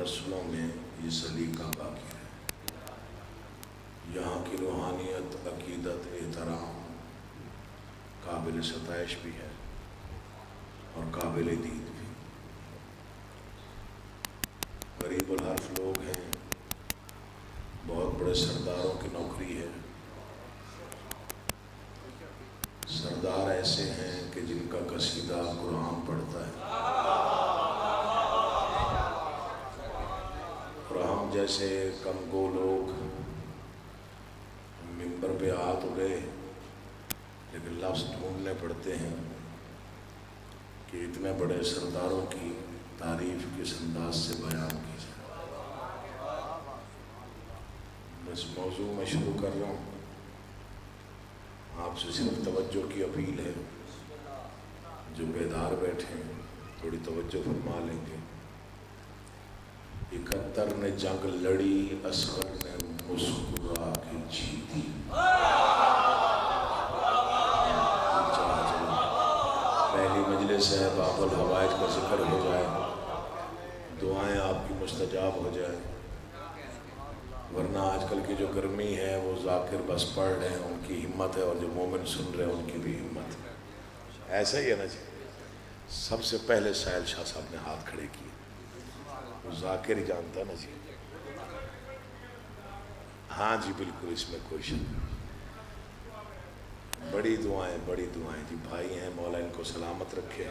نسلوں میں یہ سلیقہ باقی ہے۔ یہاں کی روحانیت، عقیدت، احترام قابل ستائش بھی ہے اور قابل دید بھی۔ غریب الحرف لوگ ہیں، بہت بڑے سرداروں کی نوکری ہے۔ سردار ایسے ہیں کہ جن کا قصیدہ قرآن پڑھتا ہے، اور ہم جیسے کم گو لوگ منبر پہ آ تو گئے، لیکن لفظ ڈھونڈنے پڑتے ہیں کہ اتنے بڑے سرداروں کی تعریف کس انداز سے بیان کی جائے۔ بس موضوع میں شروع کر رہا ہوں، آپ سے صرف توجہ کی اپیل ہے۔ جو بیدار بیٹھے ہیں تھوڑی توجہ فرما لیں گے۔ 71 نے جنگ لڑی، اصغر نے مسکرا کے جیتی۔ پہلی مجلس ہے، باب الحوائج کا ذکر ہو جائے، دعائیں آپ کی مستجاب ہو جائیں، ورنہ آج کل کی جو گرمی ہے وہ ذاکر بس پڑھ رہے ہیں ان کی ہمت ہے، اور جو مومن سن رہے ہیں ان کی بھی ہمت ہے۔ ایسا ہی ہے نا جی؟ سب سے پہلے ساحل شاہ صاحب نے ہاتھ کھڑے کیے، وہ ذاکر ہی جانتا ہے نا جی۔ ہاں جی بالکل، اس میں کوئی شک نہیں۔ بڑی دعائیں جی، بھائی ہیں، مولا ان کو سلامت رکھے۔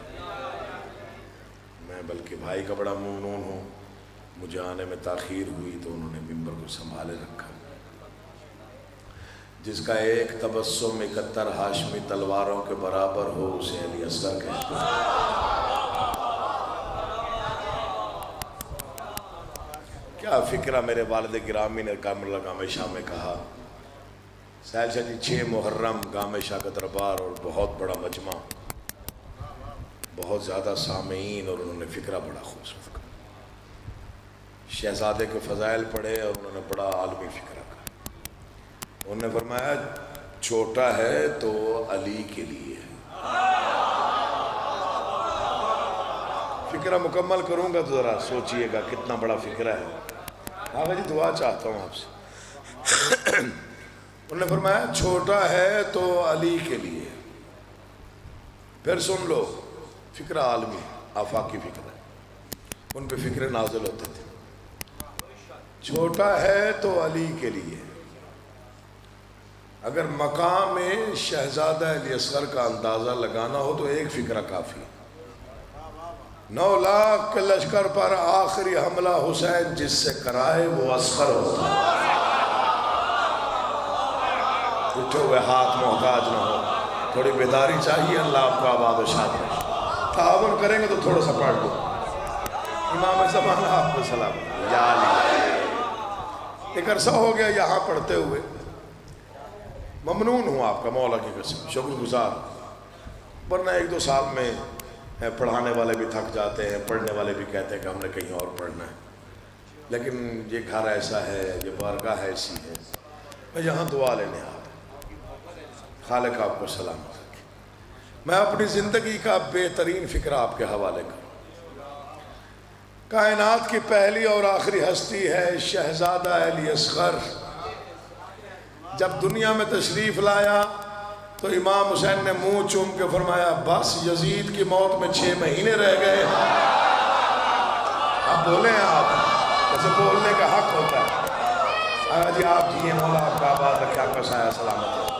میں بلکہ بھائی کا بڑا ممنون ہوں، مجھے آنے میں تاخیر ہوئی تو انہوں نے ممبر کو سنبھالے رکھا۔ جس کا ایک تبسم 71 ہاشمی تلواروں کے برابر ہو، اسے علی اصغر کہتے ہیں۔ کیا فکرہ میرے والد گرامی نے کامل گامِ شاہ میں کہا۔ ساحل شاہ جی 6 محرم گامِ شاہ کا دربار اور بہت بڑا مجمع، بہت زیادہ سامعین، اور انہوں نے فکرہ بڑا خوبصورت کہا۔ شہزادے کے فضائل پڑھے اور انہوں نے بڑا عالمی فکرہ کہا۔ انہوں نے فرمایا چھوٹا ہے تو علی کے لیے ہے۔ فکرہ مکمل کروں گا تو ذرا سوچئے گا کتنا بڑا فکرہ ہے۔ آقا جی دعا چاہتا ہوں آپ سے۔ انہوں نے فرمایا چھوٹا ہے تو علی کے لیے۔ پھر سن لو، فکرہ عالمی آفاقی فکرہ ہے، ان پہ فکرے نازل ہوتے تھے۔ چھوٹا ہے تو علی کے لیے، اگر مقام شہزادہ علی اصغر کا اندازہ لگانا ہو تو ایک فکرہ کافی ہے۔ 9 لاکھ کے لشکر پر آخری حملہ حسین جس سے کرائے وہ اصغر ہوتا ہے۔ اٹھے ہوئے ہاتھ محتاج نہ ہو، تھوڑی بیداری چاہیے، اللہ آپ کو آباد و شاد رکھے۔ تعاون کریں گے تو تھوڑا سا پڑھ دو۔ امام زمانہ آپ کو سلام یا علی۔ ایک عرصہ ہو گیا یہاں پڑھتے ہوئے، ممنون ہوں آپ کا مولا کی قسم، شکر گزار، ورنہ 1-2 سال میں پڑھانے والے بھی تھک جاتے ہیں، پڑھنے والے بھی کہتے ہیں کہ ہم نے کہیں اور پڑھنا ہے، لیکن یہ گھر ایسا ہے، یہ بارگاہ ایسی ہے، میں یہاں دعا لینے آتا ہوں۔ خالق آپ کو سلامت رکھے۔ میں اپنی زندگی کا بہترین فکرہ آپ کے حوالے کروں۔ کائنات کی پہلی اور آخری ہستی ہے شہزادہ علی اصغر۔ جب دنیا میں تشریف لایا تو امام حسین نے منہ چوم کے فرمایا بس یزید کی موت میں 6 مہینے رہ گئے۔ اب بولیں آپ، جیسے بولنے کا حق ہوتا ہے۔ جی آپ جیئے، مولا آپ کا آباد رکھے، آپ کا سایہ سلامت رکھے۔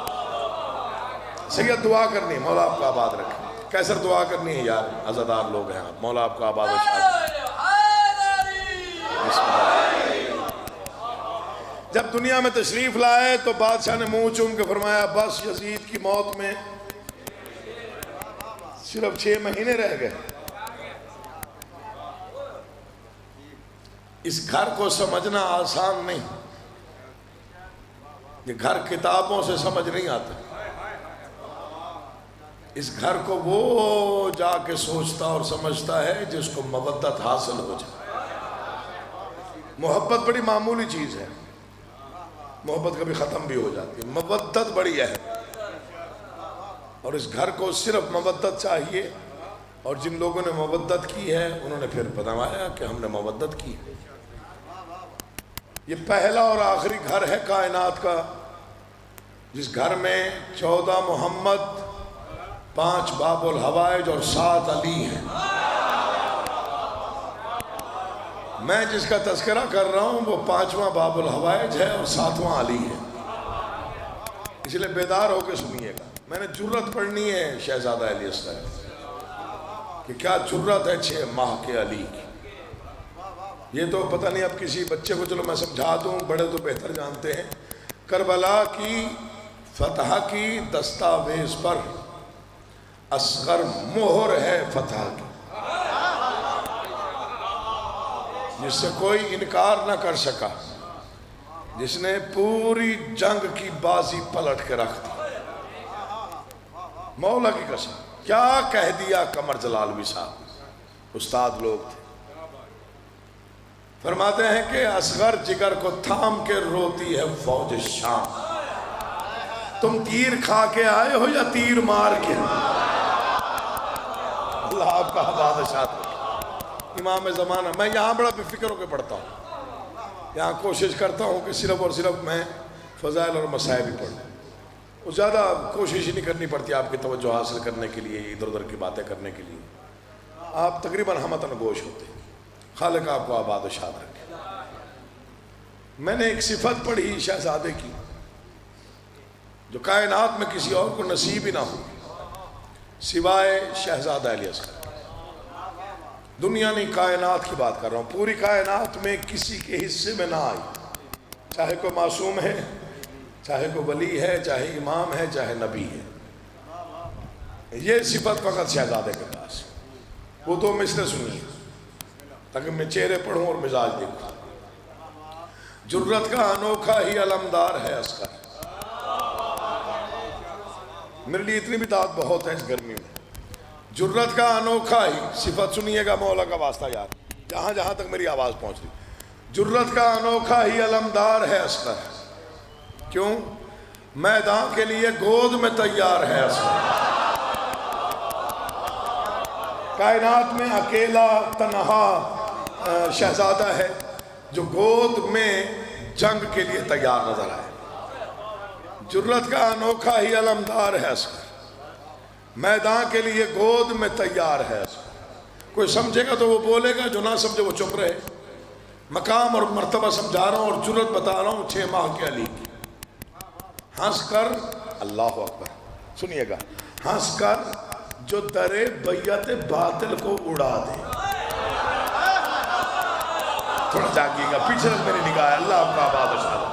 سید دعا کرنی ہے، مولا آپ کا آباد رکھے۔ کیسر دعا کرنی ہے یار، عزادار لوگ ہیں آپ، مولا آپ کا آباد و شاد رکھے۔ جب دنیا میں تشریف لائے تو بادشاہ نے منہ چوم کے فرمایا بس یزید کی موت میں صرف 6 مہینے رہ گئے۔ اس گھر کو سمجھنا آسان نہیں، یہ گھر کتابوں سے سمجھ نہیں آتا۔ اس گھر کو وہ جا کے سوچتا اور سمجھتا ہے جس کو مودت حاصل ہو جائے۔ محبت بڑی معمولی چیز ہے، محبت کبھی ختم بھی ہو جاتی ہے، مودت بڑی ہے، اور اس گھر کو صرف مودت چاہیے، اور جن لوگوں نے مودت کی ہے انہوں نے پھر بتایا کہ ہم نے مودت کی ہے۔ یہ پہلا اور آخری گھر ہے کائنات کا، جس گھر میں 14 محمد، 5 باب الحوائج اور 7 علی ہیں۔ میں جس کا تذکرہ کر رہا ہوں وہ 5واں باب الحوائج ہے اور 7واں علی ہے، اس لیے بیدار ہو کے سنیے گا۔ میں نے جرت پڑھنی ہے شہزادہ علی اصغر کہ کیا جرت ہے 6 ماہ کے علی کی۔ یہ تو پتہ نہیں اب کسی بچے کو، چلو میں سمجھا دوں، بڑے تو بہتر جانتے ہیں۔ کربلا کی فتح کی دستاویز پر اصغر مہر ہے فتح کی، جس سے کوئی انکار نہ کر سکا، جس نے پوری جنگ کی بازی پلٹ کے رکھ دی۔ مولا کی قسم کیا کہہ دیا قمر جلالوی صاحب، استاد لوگ تھے۔ فرماتے ہیں کہ اصغر جگر کو تھام کے روتی ہے فوج شام، تم تیر کھا کے آئے ہو یا تیر مار کے؟ اللہ آپ کا آباد شاد رکھے۔ امام زمانہ، میں یہاں بڑا بے فکر ہو کے پڑھتا ہوں، یہاں کوشش کرتا ہوں کہ صرف اور صرف میں فضائل اور مسائل ہی پڑھوں، وہ زیادہ کوشش ہی نہیں کرنی پڑتی آپ کی توجہ حاصل کرنے کے لیے، ادھر ادھر کی باتیں کرنے کے لیے۔ آپ تقریباً ہمتن گوش ہوتے ہیں۔ خالق آپ کو آباد و شاد رکھے۔ میں نے ایک صفت پڑھی شہزادے کی جو کائنات میں کسی اور کو نصیب ہی نہ ہو سوائے شہزادہ علی اصغر۔ دنیا نہیں، کائنات کی بات کر رہا ہوں، پوری کائنات میں کسی کے حصے میں نہ آئی، چاہے کوئی معصوم ہے، چاہے کوئی ولی ہے، چاہے امام ہے، چاہے نبی ہے۔ یہ صفت فقط شہزادے کے پاس۔ وہ دو مثلیں سنیے تاکہ میں چہرے پڑھوں اور مزاج دیکھوں۔ جرت کا انوکھا ہی علمدار ہے اصغر۔ میرے لیے اتنی بھی داد بہت ہے اس گرمی میں۔ جرت کا انوکھا ہی، صفت سنیے گا مولا کا واسطہ یار، جہاں جہاں تک میری آواز پہنچ رہی۔ جرت کا انوکھا ہی علمدار ہے اصغر، کیوں؟ میدان کے لیے گود میں تیار ہے اصغر۔ کائنات میں اکیلا تنہا شہزادہ ہے جو گود میں جنگ کے لیے تیار نظر آئے۔ جرت کا انوکھا ہی علمدار ہے اصغر، میدان کے لیے گود میں تیار ہے اصغر۔ کوئی سمجھے گا تو وہ بولے گا، جو نہ سمجھے وہ چپ رہے۔ مقام اور مرتبہ سمجھا رہا ہوں اور جرت بتا رہا ہوں 6 ماہ کے علی کی۔ ہنس کر، اللہ اکبر سنیے گا، ہنس کر جو درے بیعت باطل کو اڑا دے۔ تھوڑا جاگیے گا، پیچھے میری نگاہ ہے، اللہ آپ کا آباد و شاد۔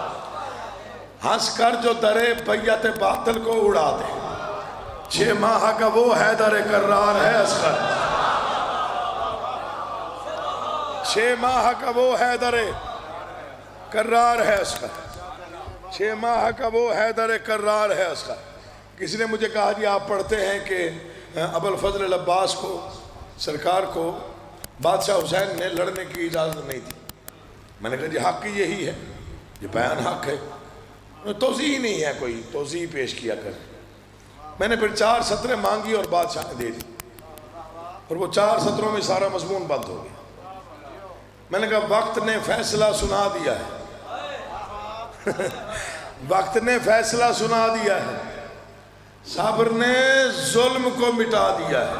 ہنس کر جو درے بیعت باطل کو اڑا دے، 6 ماہ کا وہ حیدر کرار ہے اصغر۔ 6 ماہ کا وہ حیدر کرار ہے اصغر، 6 ماہ کا وہ حیدر کرار ہے اصغر۔ کسی نے مجھے کہا جی آپ پڑھتے ہیں کہ ابوالفضل العباس کو، سرکار کو بادشاہ حسین نے لڑنے کی اجازت نہیں دی۔ میں نے کہا جی حق کی یہی ہے، یہ بیان حق ہے، توضیح نہیں ہے، کوئی توضیح پیش کیا کر۔ میں نے پھر 4 سطریں مانگی اور بادشاہ نے دے دی، اور وہ 4 سطروں میں سارا مضمون بند ہو گیا۔ میں نے کہا وقت نے فیصلہ سنا دیا ہے وقت نے فیصلہ سنا دیا ہے، صبر نے ظلم کو مٹا دیا ہے۔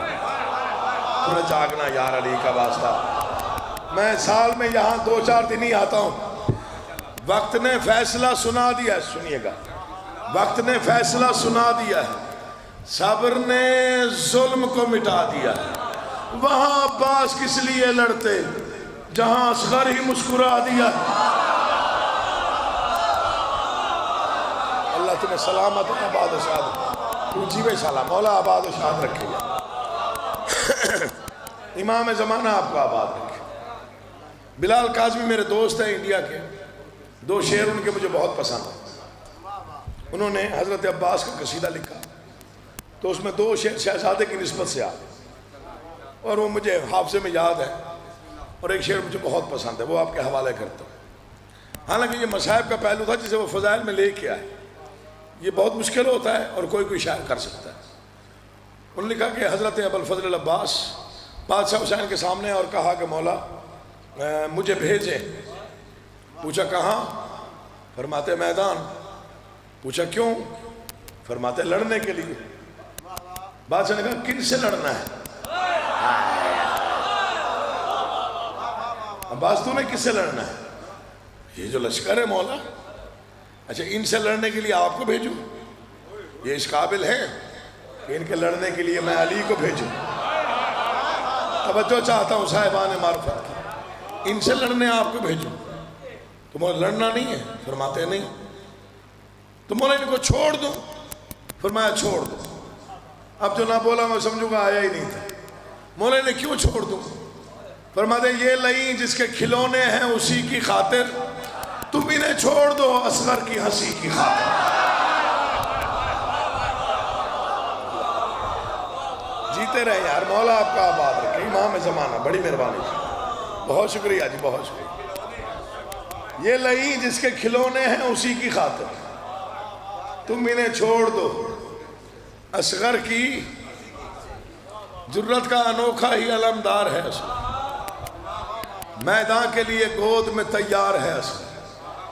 تھوڑا جاگنا یار علی کا واسطہ، میں سال میں یہاں 2-4 دن ہی آتا ہوں۔ وقت نے فیصلہ سنا دیا ہے، سنیے گا، وقت نے فیصلہ سنا دیا ہے، صبر نے ظلم کو مٹا دیا ہے۔ وہاں عباس کس لیے لڑتے جہاں اصغر ہی مسکرا دیا ہے۔ اللہ تمہیں سلامت آباد و شاد، اونچی میں سلام، مولا آباد و شاد رکھے گا۔ امام زمانہ آپ کو آباد رکھے۔ بلال کاظمی میرے دوست ہیں انڈیا کے، 2 شعر ان کے مجھے بہت پسند ہیں۔ انہوں نے حضرت عباس کا قصیدہ لکھا، تو اس میں 2 شعر شہزادے کی نسبت سے آتے، اور وہ مجھے حافظے میں یاد ہے، اور ایک شعر مجھے بہت پسند ہے، وہ آپ کے حوالے کرتا ہوں۔ حالانکہ یہ مصائب کا پہلو تھا جسے وہ فضائل میں لے کے آئے، یہ بہت مشکل ہوتا ہے اور کوئی شاعر کر سکتا ہے۔ انہوں نے لکھا کہ حضرت ابوالفضل العباس بادشاہ حسین کے سامنے اور کہا کہ مولا مجھے بھیجے پوچھا کہاں؟ فرماتے میدان. پوچھا کیوں؟ فرماتے لڑنے کے لیے. بادشاہ نے کہا کن سے لڑنا ہے؟ عباس تو نے کس سے لڑنا ہے؟ یہ جو لشکر ہے مولا. اچھا ان سے لڑنے کے لیے آپ کو بھیجوں؟ یہ اس قابل ہے کہ ان کے لڑنے کے لیے میں علی کو بھیجوں؟ توجہ چاہتا ہوں صاحبان معرفت کی. ان سے لڑنے آپ کو بھیجوں؟ تو مولا لڑنا نہیں ہے؟ فرماتے نہیں. تو مولا ان کو چھوڑ دوں؟ فرمایا چھوڑ دو. اب جو نہ بولا میں سمجھوں گا آیا ہی نہیں تھا. مولا نے کیوں چھوڑ دوں؟ فرماتے یہ لئی جس کے کھلونے ہیں اسی کی خاطر تم انہیں چھوڑ دو اصغر کی ہنسی کی خاطر. جیتے رہے یار. مولا آپ کا آباد رکھے. امام زمانہ بڑی مہربانی. بہت شکریہ جی بہت شکریہ. یہ لئی جس کے کھلونے ہیں اسی کی خاطر تم انہیں چھوڑ دو اصغر کی جرت کا انوکھا ہی علمدار ہے اصغر. میدان کے لیے گود میں تیار ہے اصغر.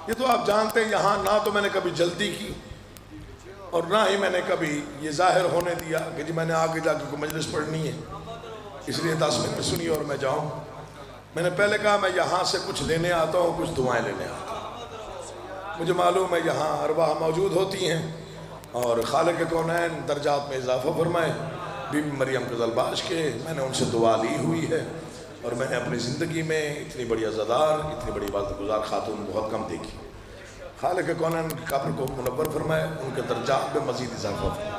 یہ تو آپ جانتے ہیں یہاں نہ تو میں نے کبھی جلدی کی اور نہ ہی میں نے کبھی یہ ظاہر ہونے دیا کہ جی میں نے آگے جا کے کوئی مجلس پڑھنی ہے اس لیے 10 منٹ سنی اور میں جاؤں. میں نے پہلے کہا میں یہاں سے کچھ لینے آتا ہوں کچھ دعائیں لینے آتا ہوں. مجھے معلوم ہے یہاں ارواح موجود ہوتی ہیں اور خالق کونین درجات میں اضافہ فرمائے. بی بی مریم قزلباش کے میں نے ان سے دعا لی ہوئی ہے اور میں نے اپنی زندگی میں اتنی بڑی عزادار اتنی بڑی عبادت گزار خاتون بہت کم دیکھی. خالق کونین کی قبر کو منور فرمائے ان کے درجات میں مزید اضافہ فرمائے.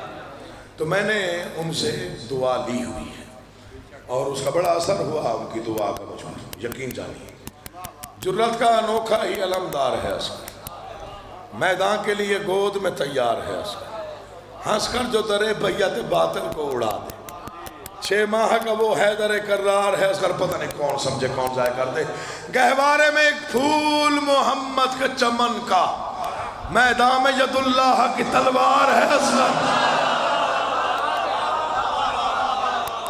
تو میں نے ان سے دعا لی ہوئی ہے اور اس کا بڑا اثر ہوا ان کی دعا کا مجھ پر یقین جانیے. جرت کا انوکھا ہی علمدار ہے اصغر. میدان کے لیے گود میں تیار ہے اصغر. ہنس کر جو درے بیعت باطل کو اڑا دے. 6 ماہ کا وہ حیدر کرار ہے اصغر. پتہ نہیں کون سمجھے کون ضائع کر دے. گہوارے میں ایک پھول محمد کے چمن کا میدان میں ید اللہ کی تلوار ہے اصغر.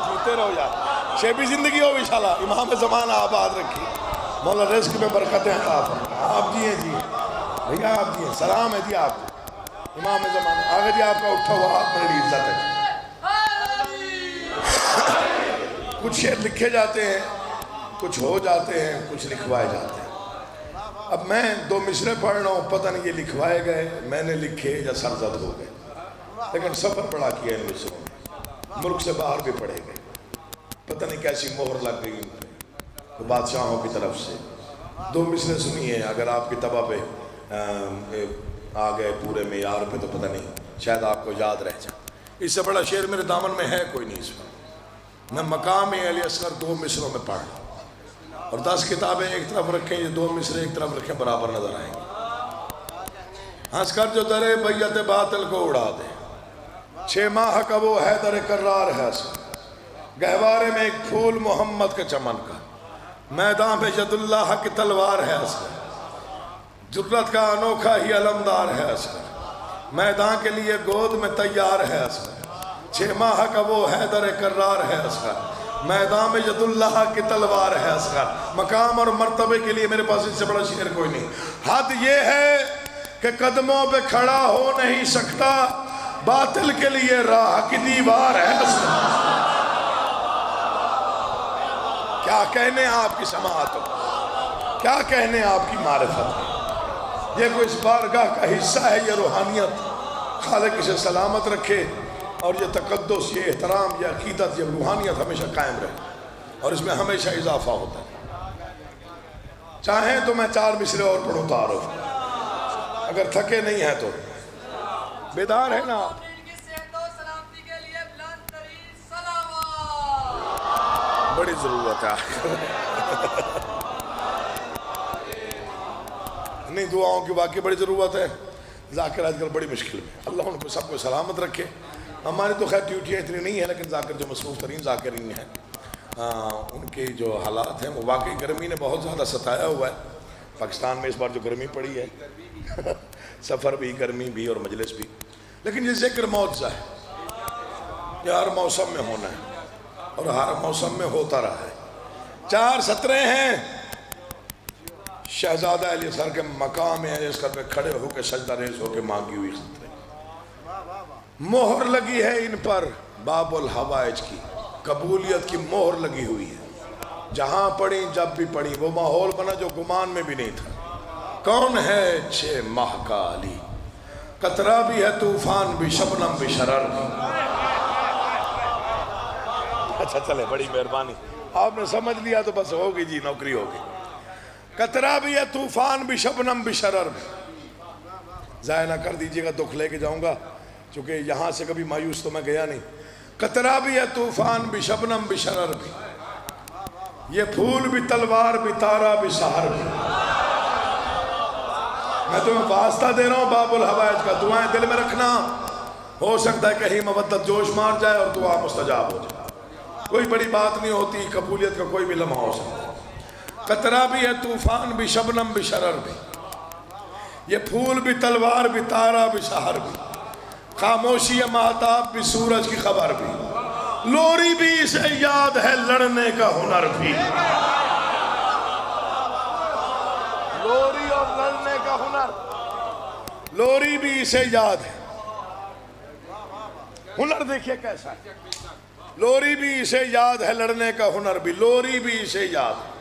جیتے رہو یار. شیبی زندگی ہو انشاءاللہ. امام زمانہ آباد رکھی. مولا رزق میں برکتیں عطا فرمائے. آپ جی ہیں جی بھیا آپ جی ہیں. سلام ہے جی آپ امام زمانہ. آگے جی آپ کا اٹھا ہوا ہاتھ میری عزت ہے. کچھ شعر لکھے جاتے ہیں کچھ ہو جاتے ہیں کچھ لکھوائے جاتے ہیں. اب میں 2 مصرے پڑھ رہا ہوں پتہ نہیں یہ لکھوائے گئے میں نے لکھے یا سرزد ہو گئے لیکن سفر بڑا کیا ان مصروں نے. ملک سے باہر بھی پڑھے گئے. پتہ نہیں کیسی مہر لگ گئی ان پہ بادشاہوں کی طرف سے. 2 مصرے سنیے اگر آپ کی طبع پہ آ گئے پورے معیار پہ تو پتہ نہیں شاید آپ کو یاد رہ جائے. اس سے بڑا شعر میرے دامن میں ہے کوئی نہیں. اس میں میں مقام علی اصغر 2 مصروں میں پڑھ اور 10 کتابیں ایک طرف رکھیں یہ 2 مصرے ایک طرف رکھیں برابر نظر آئیں گے. ہنس کر جو درے بیعت باطل کو اڑا دے. 6 ماہ کا وہ حیدر کرار ہے اصغر. گہوارے میں ایک پھول محمد کے چمن کا میدان پہ ید اللہ کی تلوار ہے اصغر. جرت کا انوکھا ہی علمدار ہے اصغر. میدان کے لیے گود میں تیار ہے اصغر. 6 ماہ کا وہ حیدر کرار ہے اصغر. میدان میں ید اللہ کی تلوار ہے اصغر. مقام اور مرتبے کے لیے میرے پاس اس سے بڑا شعر کوئی نہیں. حد یہ ہے کہ قدموں پہ کھڑا ہو نہیں سکتا باطل کے لیے راہ کی دیوار ہے اصغر. کیا کہنے آپ کی سماعت ہو کیا کہنے آپ کی معرفت ہے. یہ کوئی اس بارگاہ کا حصہ ہے. یہ روحانیت خالق اسے سلامت رکھے اور یہ تقدس یہ احترام یہ عقیدت یہ روحانیت ہمیشہ قائم رہے اور اس میں ہمیشہ اضافہ ہوتا ہے. چاہیں تو میں 4 مصرے اور پڑھوں تعارف اگر تھکے نہیں ہیں تو. بیدار ہے نا بڑی ضرورت ہے نہیں دعاؤں کی واقعی بڑی ضرورت ہے. ذاکر آج کل بڑی مشکل میں. اللہ ان کو سب کو سلامت رکھے. ہماری تو خیر ڈیوٹیاں اتنی نہیں ہیں لیکن ذاکر جو مصروف ترین ذاکرین ہیں ان کے جو حالات ہیں وہ واقعی گرمی نے بہت زیادہ ستایا ہوا ہے. پاکستان میں اس بار جو گرمی پڑی ہے سفر بھی گرمی بھی اور مجلس بھی. لیکن یہ ذکر معجزہ ہے. یہ ہر موسم میں ہونا ہے اور ہر موسم میں ہوتا رہا ہے. 4 سطریں ہیں شہزادہ علی سر کے مقام ہے اس کر پہ کھڑے ہو کے سجدہ ریز ہو کے مانگی ہوئی خطرے، مہر لگی ہے ان پر باب الحوائج کی، قبولیت کی مہر لگی ہوئی ہے، جہاں پڑھی جب بھی پڑھی، وہ ماحول بنا جو گمان میں بھی نہیں تھا۔ کون ہے 6 ماہ کا علی، قطرہ بھی ہے طوفان بھی شبنم بھی شرر بھی۔ اچھا چلے، بڑی مہربانی، آپ نے سمجھ لیا تو بس ہوگی جی، نوکری ہوگی۔ قطرہ بھی ہے طوفان بھی شبنم بھی شرر بھی۔ ضائع نہ کر دیجئے گا، دکھ لے کے جاؤں گا، چونکہ یہاں سے کبھی مایوس تو میں گیا نہیں۔ قطرہ بھی ہے طوفان بھی شبنم بھی شرر بھی، یہ پھول بھی تلوار بھی تارا بھی سحر بھی۔ میں تمہیں واسطہ دے رہا ہوں باب الحوائج کا، دعائیں دل میں رکھنا، ہو سکتا ہے کہیں مودت جوش مار جائے اور دعا مستجاب ہو جائے، کوئی بڑی بات نہیں ہوتی، قبولیت کا کوئی بھی لمحہ ہو سکتا ہے۔ قطرہ بھی ہے طوفان بھی شبنم بھی شرر بھی، یہ پھول بھی تلوار بھی تارا بھی سحر بھی، خاموشی مہتاب بھی سورج کی خبر بھی، لوری بھی اسے یاد ہے لڑنے کا ہنر بھی۔ لوری اور لڑنے کا ہنر، لوری بھی اسے یاد ہے، ہنر دیکھیے کیسا ہے، لوری بھی اسے یاد ہے لڑنے کا ہنر بھی، لوری بھی اسے یاد ہے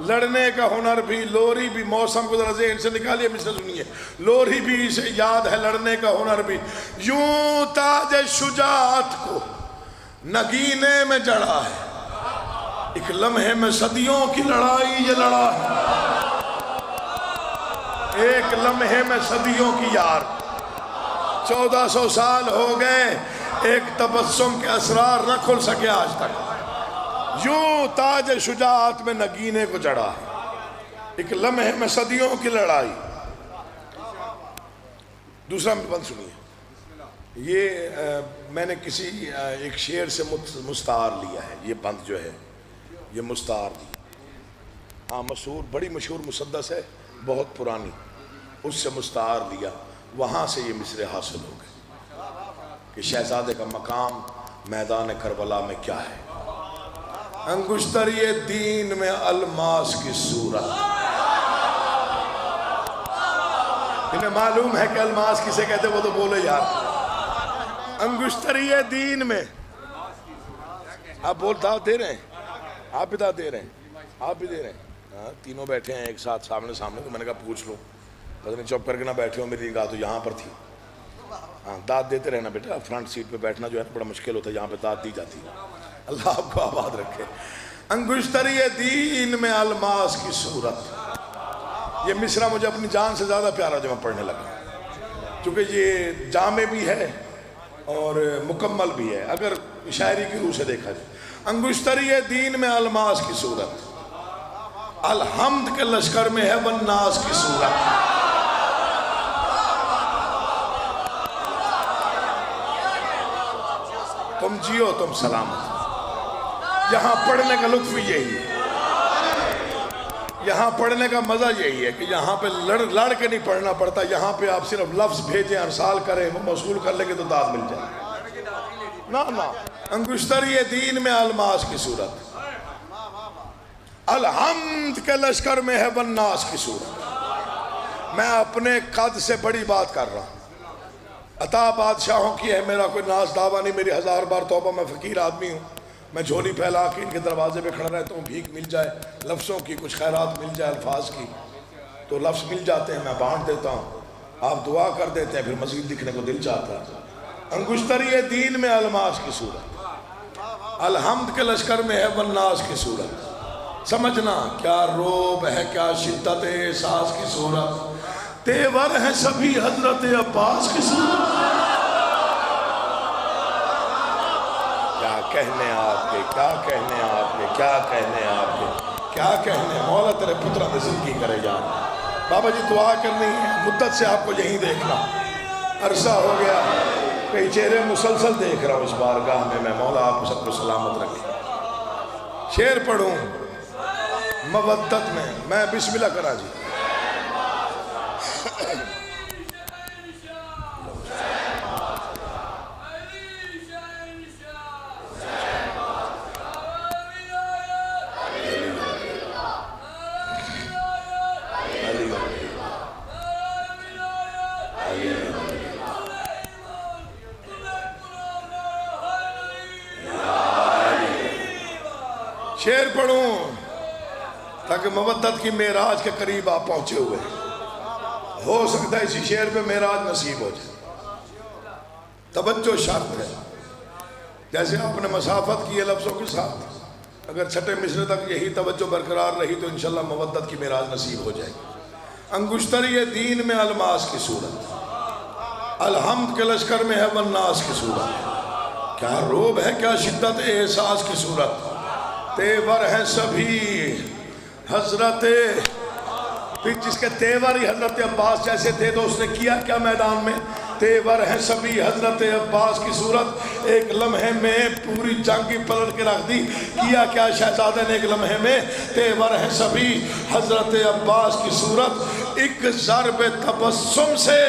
لڑنے کا ہنر بھی، لوری بھی، موسم کو ذرا ذہن سے نکالیے، مجھے سنیے، لوری بھی اسے یاد ہے لڑنے کا ہنر بھی، یوں تاج شجاعت کو نگینے میں جڑا ہے، ایک لمحے میں صدیوں کی لڑائی یہ لڑا ہے، ایک لمحے میں صدیوں کی یار، 1400 سال ہو گئے، ایک تبسم کے اسرار نہ کھل سکے آج تک، یوں تاج شجاعت میں نگینے کو جڑا ہے، ایک لمحے میں صدیوں کی لڑائی۔ دوسرا بند سنیے، یہ میں نے کسی ایک شعر سے مستعار لیا ہے، یہ بند جو ہے یہ مستعار لیا، ہاں مشہور، بڑی مشہور مسدس ہے، بہت پرانی، اس سے مستعار لیا، وہاں سے یہ مصرے حاصل ہو گئے کہ شہزادے کا مقام میدان کربلا میں کیا ہے۔ انگشتری دین میں الماس کی صورت، انہیں معلوم ہے کہ الماس کسے کہتے وہ تو بولے یار۔ انگشتری دین میں، آپ دعوت دے رہے ہیں، آپ بھی دعوت دے رہے ہیں، آپ بھی دے رہے ہیں، تینوں بیٹھے ہیں ایک ساتھ سامنے سامنے، تو میں نے کہا پوچھ لوں، پتہ نہیں چپ کر کے نہ بیٹھے ہو، میری نگاہ تو یہاں پر تھی۔ ہاں دعوت دیتے رہنا بیٹا، فرنٹ سیٹ پہ بیٹھنا جو ہے بڑا مشکل ہوتا ہے، یہاں پہ دعوت دی جاتی ہے، اللہ آپ کو آباد رکھے۔ انگشتری دین میں الماس کی صورت، یہ مصرع مجھے اپنی جان سے زیادہ پیارا جو میں پڑھنے لگا، چونکہ یہ جامع بھی ہے اور مکمل بھی ہے اگر شاعری کی روح سے دیکھا جائے۔ انگشتری دین میں الماس کی صورت، الحمد کے لشکر میں ہے والناس کی صورت، تم جیو تم سلامت۔ یہاں پڑھنے کا لطف یہی ہے، یہاں پڑھنے کا مزہ یہی ہے کہ یہاں پہ لڑ کے نہیں پڑھنا پڑتا، یہاں پہ آپ صرف لفظ بھیجیں، ارسال کریں، وہ موصول کر لیں گے تو داد مل جائے۔ نا انگشتری دین میں الماس کی صورت، الحمد کے لشکر میں ہے والناس کی صورت۔ میں اپنے قد سے بڑی بات کر رہا ہوں، عطا بادشاہوں کی ہے، میرا کوئی ناز دعویٰ نہیں، میری 1000 بار توبہ، میں فقیر آدمی ہوں، میں جھولی پھیلا کے ان کے دروازے پہ کھڑا رہتا ہوں، بھیک مل جائے لفظوں کی، کچھ خیرات مل جائے الفاظ کی، تو لفظ مل جاتے ہیں، میں بانٹ دیتا ہوں، آپ دعا کر دیتے ہیں، پھر مزید لکھنے کو دل چاہتا ہے۔ انگشتری دین میں الماس کی صورت، الحمد کے لشکر میں ہے والناس کی صورت، سمجھنا کیا روب ہے کیا شدت احساس کی صورت، تیور ہے سبھی حضرت عباس کی صورت۔ کیا کہنے آپ کے، کیا کہنے آپ کے، کیا کہنے آپ کے، کیا کہنے، مولا تیرے پترہ نے زندگی کرے جان۔ بابا جی دعا کرنی ہے، مدت سے آپ کو یہیں دیکھنا، عرصہ ہو گیا، کئی چہرے مسلسل دیکھ رہا ہوں اس بارگاہ میں مولا آپ سب کو سلامت رکھے۔ شعر پڑھوں مودت میں بسم اللہ کرا جی۔ شعر پڑھوں تاکہ مودت کی معراج کے قریب آپ پہنچے ہوئے، ہو سکتا ہے اسی شعر پہ معراج نصیب ہو جائے۔ توجہ شرط ہے، جیسے آپ نے مسافت کی ہے لفظوں کے ساتھ، اگر چھٹے مصرے تک یہی توجہ برقرار رہی تو انشاءاللہ مودت کی معراج نصیب ہو جائے گی۔ انگشتری دین میں الماس کی صورت، الحمد کے لشکر میں ہے والناس کی صورت، کیا روب ہے کیا شدت احساس کی صورت، تیور ہیں سبھی حضرت، پھر جس کے تیور ہی حضرت عباس جیسے تھے تو اس نے کیا کیا میدان میں، تیور ہیں سبھی حضرت عباس کی صورت، ایک لمحے میں پوری جنگ کی پلٹ کے رکھ دی، کیا کیا شہزادے نے ایک لمحے میں، تیور ہیں سبھی حضرت عباس کی صورت، ایک ضرب تبسم سے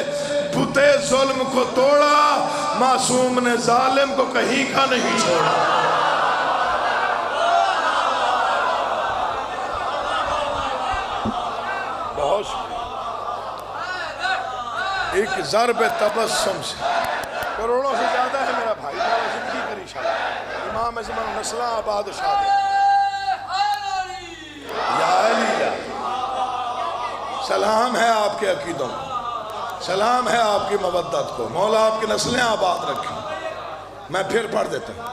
بت ظلم کو توڑا، معصوم نے ظالم کو کہیں کا نہیں چھوڑا۔ ایک ضرب تبسم سے، کروڑوں سے زیادہ ہے میرا بھائی، میرا زندگی کری شاہ امام زمان نسلہ آباد شاہ یا علی، سلام ہے آپ کے عقیدوں، سلام ہے آپ کی مودت کو، مولا آپ کی نسلیں آباد رکھیں۔ میں پھر پڑھ دیتا ہوں،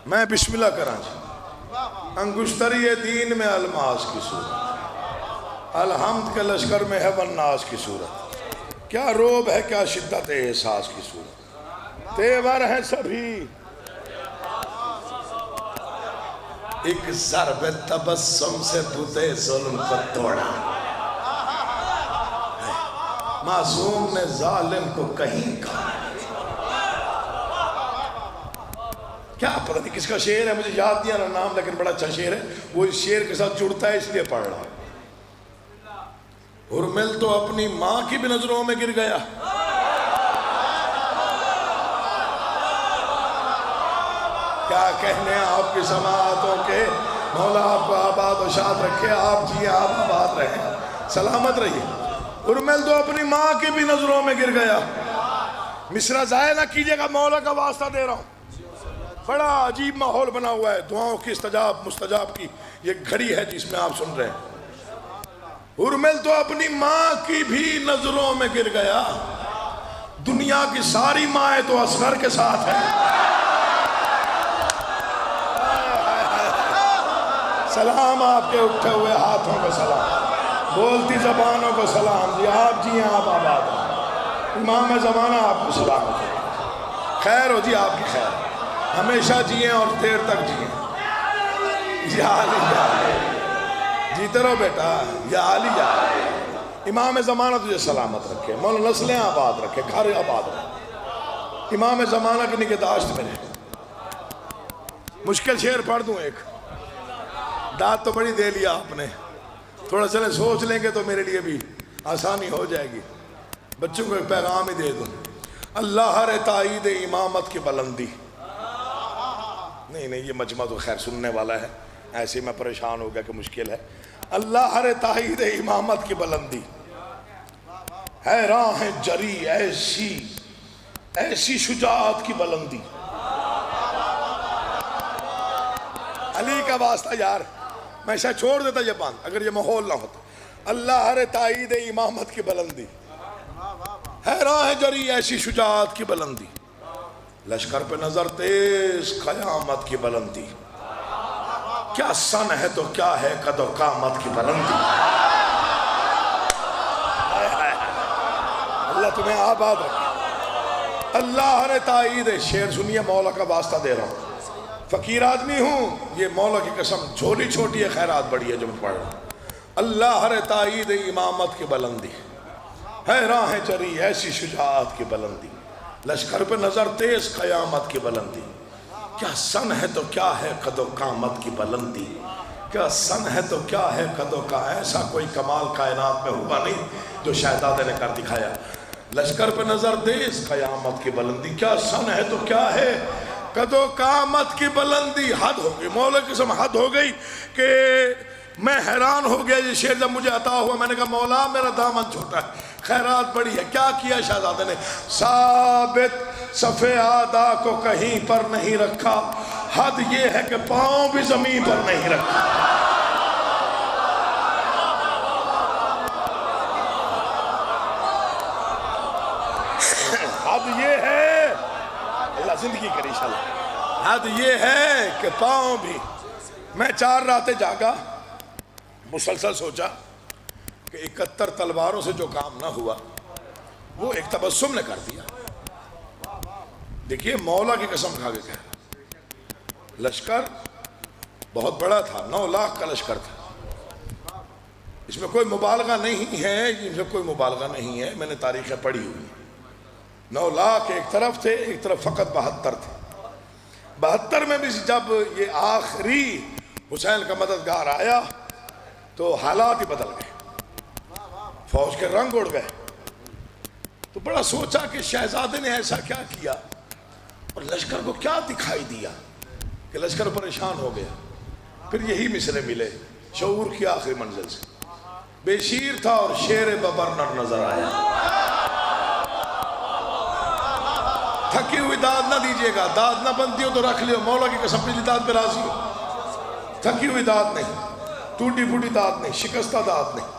میں بسم اللہ کراں جی۔ انگشتری دین میں الماس کی صورت، الحمد کے لشکر میں ہے والناس کی صورت، کیا روب ہے کیا شدت احساس کی صورت، تیور ہیں سبھی، ایک ضرب تبسم سے بت ظلم کو توڑا، معصوم نے ظالم کو کہیں کا۔ کیا پتہ نہیں کس کا شعر ہے، مجھے یاد نہیں آ رہا نام، لیکن بڑا اچھا شعر ہے، وہ اس شعر کے ساتھ جڑتا ہے اس لیے پڑھ رہا ہوں۔ ہرمل تو اپنی ماں کی بھی نظروں میں گر گیا، کیا کہنے آپ کی سماعتوں کے، مولا آپ کو آباد و شاد رکھے، آپ جی آپ آباد رہیں، سلامت رہیے۔ ہرمل تو اپنی ماں کی بھی نظروں میں گر گیا، مصرع ضائع نہ کیجئے گا، مولا کا واسطہ دے رہا ہوں، بڑا عجیب ماحول بنا ہوا ہے، دعاؤں کی مستجاب کی یہ گھڑی ہے جس میں آپ سن رہے ہیں۔ ہرمل تو اپنی ماں کی بھی نظروں میں گر گیا، دنیا کی ساری مائیں تو اصغر کے ساتھ ہیں، سلام آپ کے اٹھے ہوئے ہاتھوں کو سلام، بولتی زبانوں کو سلام، جی آپ جی ہیں آپ آباد ہیں، امام زمانہ آپ کو سلام، خیر ہو جی آپ کی خیر، ہمیشہ جیئیں اور دیر تک جیئیں، یا علی یا علی، جیتے رہو بیٹا، یا علی یا علی، امام زمانہ تجھے سلامت رکھے، مولا نسلیں آباد رکھے، گھر آباد رکھے، امام زمانہ کی نگہداشت میں رہے۔ مشکل شعر پڑھ دوں ایک، داد تو بڑی دے لیا آپ نے، تھوڑا چلے سوچ لیں گے تو میرے لیے بھی آسانی ہو جائے گی، بچوں کو ایک پیغام ہی دے دوں۔ اللہ ہر تائید امامت کی بلندی، نہیں یہ مجمع تو خیر سننے والا ہے، ایسے میں پریشان ہو گیا کہ مشکل ہے۔ اللہ ہر تائید امامت کی بلندی، ہے راہ جری ایسی شجاعت کی بلندی، علی کا واسطہ یار، میں شاید چھوڑ دیتا یہ باندھ اگر یہ ماحول نہ ہوتا۔ اللہ ہر تائید امامت کی بلندی، ہے راہ جری ایسی شجاعت کی بلندی، لشکر پہ نظر تیز قیامت کی بلندی، کیا سن ہے تو کیا ہے قد و قامت کی بلندی، اللہ تمہیں آباد رکھے۔ اللہ ہر تائید، شعر سنیے مولا کا واسطہ دے رہا ہوں، فقیر آدمی ہوں، یہ مولا کی قسم جھولی چھوٹی ہے خیرات بڑی ہے جو میں پڑھ رہا ہوں۔ اللہ ہر تائید امامت کی بلندی، ہے راہ جری ایسی شجاعت کی بلندی، لشکر پہ نظر تیز قیامت کی بلندی، کیا سن ہے تو کیا ہے قد و قامت کی بلندی، کیا سن ہے تو کیا ہے قد و قامت، ایسا کوئی کمال کائنات میں ہوا نہیں جو شہزادے نے کر دکھایا۔ لشکر پہ نظر تیز قیامت کی بلندی، کیا سن ہے تو کیا ہے قد و قامت کی بلندی، حد ہو گئی، مولا کی قسم حد ہو گئی کہ میں حیران ہو گیا۔ یہ شعر جب مجھے عطا ہوا میں نے کہا مولا میرا دامن چھوٹا ہے، خیرات بڑی ہے۔ کیا کیا شہزادے نے؟ ثابت صف آدھا کو کہیں پر نہیں رکھا، حد یہ ہے کہ پاؤں بھی زمین پر نہیں رکھتے. حد یہ ہے، اللہ زندگی کرے انشاءاللہ، حد یہ ہے کہ پاؤں بھی. میں 4 راتیں جاگا، مسلسل سوچا کہ 71 تلواروں سے جو کام نہ ہوا وہ ایک تبسم نے کر دیا. دیکھیے مولا کی قسم کھا کے کہہ رہا، لشکر بہت بڑا تھا، 9 لاکھ کا لشکر تھا. اس میں کوئی مبالغہ نہیں ہے، اس میں کوئی مبالغہ نہیں ہے، میں نے تاریخیں پڑھی ہوئی. 9 لاکھ ایک طرف تھے، ایک طرف فقط 72 تھے. 72 میں بھی جب یہ آخری حسین کا مددگار آیا تو حالات ہی بدل گئے، فوج کے رنگ اڑ گئے. تو بڑا سوچا کہ شہزادے نے ایسا کیا کیا اور لشکر کو کیا دکھائی دیا کہ لشکر پریشان ہو گیا. پھر یہی مصرے ملے شعور کی آخری منزل سے. بے شیر تھا اور شیر ببرنر نظر آیا. تھکی ہوئی داد نہ دیجیے گا، داد نہ بنتی ہو تو رکھ لیو، مولا کی قسم پچھلی داد پہ راضی ہو. تھکی ہوئی داد نہیں، ٹوٹی پھوٹی داد نہیں، شکستہ داد نہیں،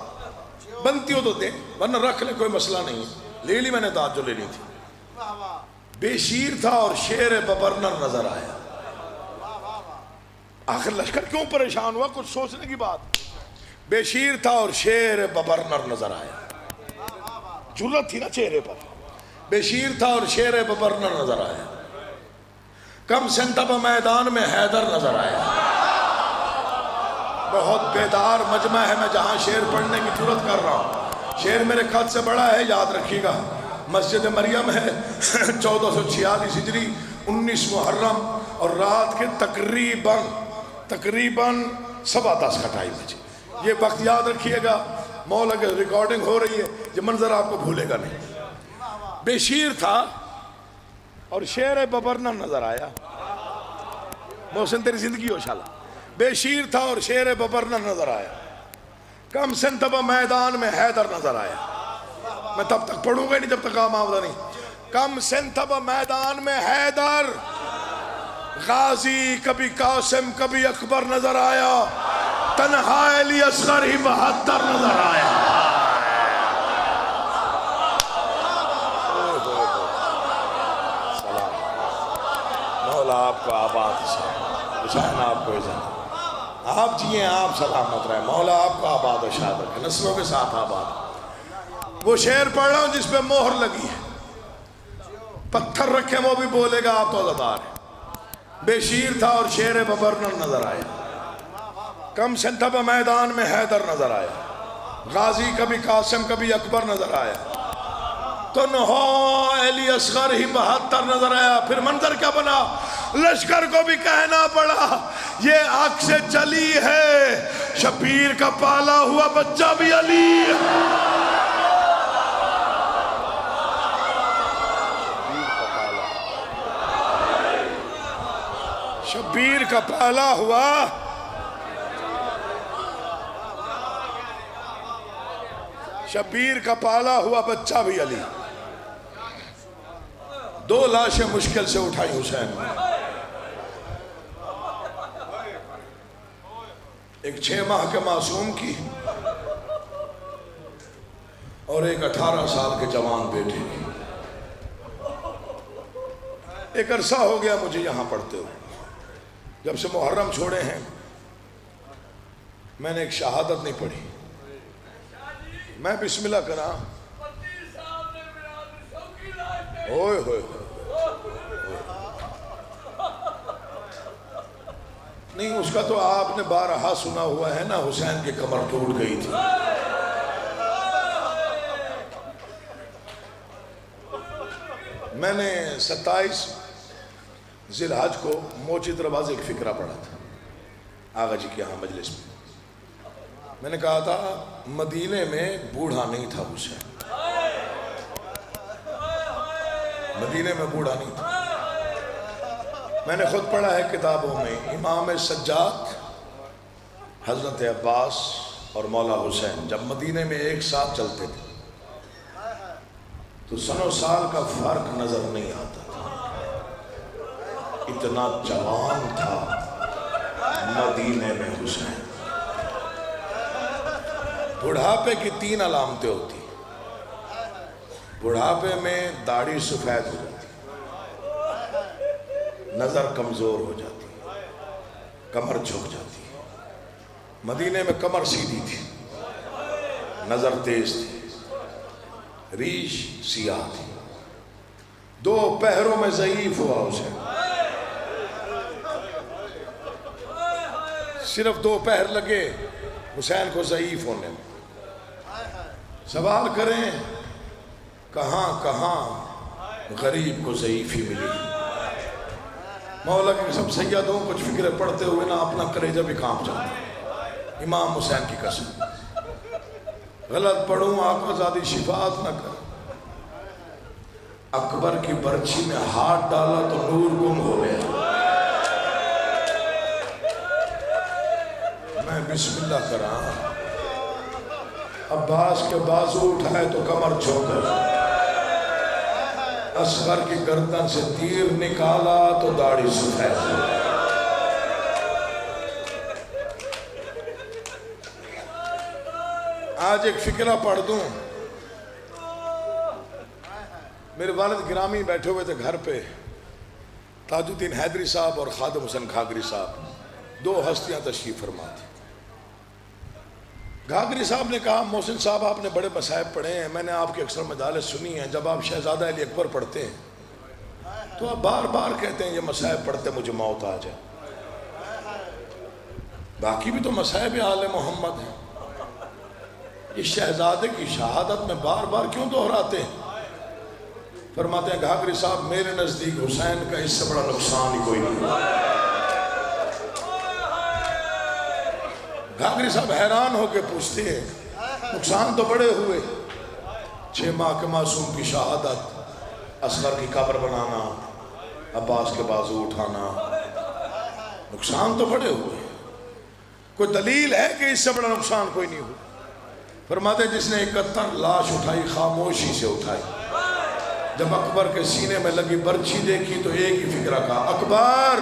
بنتی ہو تو دے ورنہ رکھ لے، کوئی مسئلہ نہیں. لے لی میں نے داد جو لینی تھی. بے شیر تھا اور شیر ببرنر نظر آیا. آخر لشکر کیوں پریشان ہوا؟ کچھ سوچنے کی بات. بے شیر تھا اور شیر ببرنر نظر آیا. جرأت تھی نا چہرے پر. بے شیر تھا اور شیر ببرنر نظر آیا. کم سنتب میدان میں حیدر نظر آیا. بہت بیدار مجمع ہے، میں جہاں شعر پڑھنے کی جرأت کر رہا ہوں. شعر میرے خط سے بڑا ہے، یاد رکھیے گا. مسجد مریم ہے 1446 ہجری 19 محرم اور رات کے تقریباً 10:15 بجے. یہ وقت یاد رکھیے گا. مولا کی ریکارڈنگ ہو رہی ہے، یہ منظر آپ کو بھولے گا نہیں. بے شیر تھا اور شیر ببرنر نظر آیا. محسن تیری زندگی ہو شاءاللہ. بے شیر تھا اور شیر ببرنر نظر آیا. کم سنتبہ میدان میں حیدر نظر آیا. میں تب تک پڑھوں گا نہیں جب تک آپ آمدہ نہیں. کم سنتبہ میدان میں حیدر، غازی کبھی قاسم کبھی اکبر نظر آیا. تنہا علی اصغر ہی 72 نظر آیا. مولا آپ کو آباد حسین آپ کو عزت، آپ جیئیں، آپ سلامت رہے. مولا آپ کو آباد و شاد رکھے، نسلوں کے ساتھ آباد. وہ شعر پڑھ رہا ہوں جس پہ مہر لگی ہے. پتھر رکھے وہ بھی بولے گا آپ تو عزتدار ہیں. بے شیر تھا اور شیر ببرنر نظر آیا. کم سنتبہ میدان میں حیدر نظر آیا. غازی کبھی قاسم کبھی اکبر نظر آیا. تنہا علی اصغر ہی 72 نظر آیا. پھر منظر کیا بنا؟ لشکر کو بھی کہنا پڑا یہ آنکھ سے چلی ہے، شبیر کا پالا ہوا بچہ بھی علی. شبیر کا پالا ہوا شبیر کا پالا ہوا بچہ بھی علی. 2 لاشیں مشکل سے اٹھائی حسین نے. ایک 6 ماہ کے معصوم کی اور ایک 18 سال کے جوان بیٹے کی. ایک عرصہ ہو گیا مجھے یہاں پڑھتے ہوئے. جب سے محرم چھوڑے ہیں میں نے ایک شہادت نہیں پڑھی. میں بسم اللہ کرا، اوئے ہوئے نہیں، اس کا تو آپ نے بارہا سنا ہوا ہے نا، حسین کی کمر ٹوٹ گئی تھی. میں نے 27 ذی الحج کو موچی دروازے ایک فکرہ پڑھا تھا آغا جی کے یہاں مجلس میں. میں نے کہا تھا مدینے میں بوڑھا نہیں تھا حسین، مدینے میں بوڑھا نہیں تھا. میں نے خود پڑھا ہے کتابوں میں، امام سجاد، حضرت عباس اور مولا حسین جب مدینے میں ایک ساتھ چلتے تھے تو سن و سال کا فرق نظر نہیں آتا تھا. کتنا جوان تھا مدینے میں حسین۔ بڑھاپے کی 3 علامتیں ہوتی، بڑھاپے میں داڑھی سفید ہو جاتی، نظر کمزور ہو جاتی، کمر جھک جاتی۔ مدینے میں کمر سیدھی تھی، نظر تیز تھی، ریش سیاہ تھی، 2 پہروں میں ضعیف ہوا اسے، صرف 2 پہر لگے حسین کو ضعیف ہونے میں۔ سوال کریں کہاں کہاں غریب کو ضعیفی ملی؟ مولا کے قسم سیدوں کچھ فکریں پڑھتے ہوئے نا اپنا کلیجہ بھی کانپ جاتا ہے۔ امام حسین کی قسم غلط پڑھوں آقا زادی شفاعت نہ کر۔ اکبر کی برچھی میں ہاتھ ڈالا تو نور گم ہو گیا۔ میں بسم اللہ کراں، عباس کے بازو اٹھائے تو کمر جھک گئی، اصغر کی گردن سے تیر نکالا تو داڑھی سفید ہو گئی۔ آج ایک فکرہ پڑھ دوں۔ میرے والد گرامی بیٹھے ہوئے تھے گھر پہ، تاج الدین حیدری صاحب اور خادم حسین گھاگری صاحب، 2 ہستیاں تشریف فرما تھی۔ گھاگری صاحب نے کہا محسن صاحب آپ نے بڑے مصائب پڑھے ہیں، میں نے آپ کی اکثر مجالس سنی ہیں، جب آپ شہزادہ علی اکبر پڑھتے ہیں تو آپ بار بار کہتے ہیں یہ مصائب پڑھتے مجھے موت آ جائے۔ باقی بھی تو مصائب آل محمد ہیں، اس شہزادے کی شہادت میں بار بار کیوں دہراتے ہیں؟ فرماتے ہیں گھاگری صاحب میرے نزدیک حسین کا اس سے بڑا نقصان ہی کوئی نہیں ہوا۔ گھاگری صاحب حیران ہو کے پوچھتے ہیں نقصان تو بڑے ہوئے، 6 ماہ کے معصوم کی شہادت، اصغر کی قبر بنانا، عباس کے بازو اٹھانا، نقصان تو بڑے ہوئے، کوئی دلیل ہے کہ اس سے بڑا نقصان کوئی نہیں ہوا؟ فرماتے ہیں جس نے 71 لاش اٹھائی خاموشی سے اٹھائی، جب اکبر کے سینے میں لگی برچھی دیکھی تو ایک ہی فکرہ کہا اکبر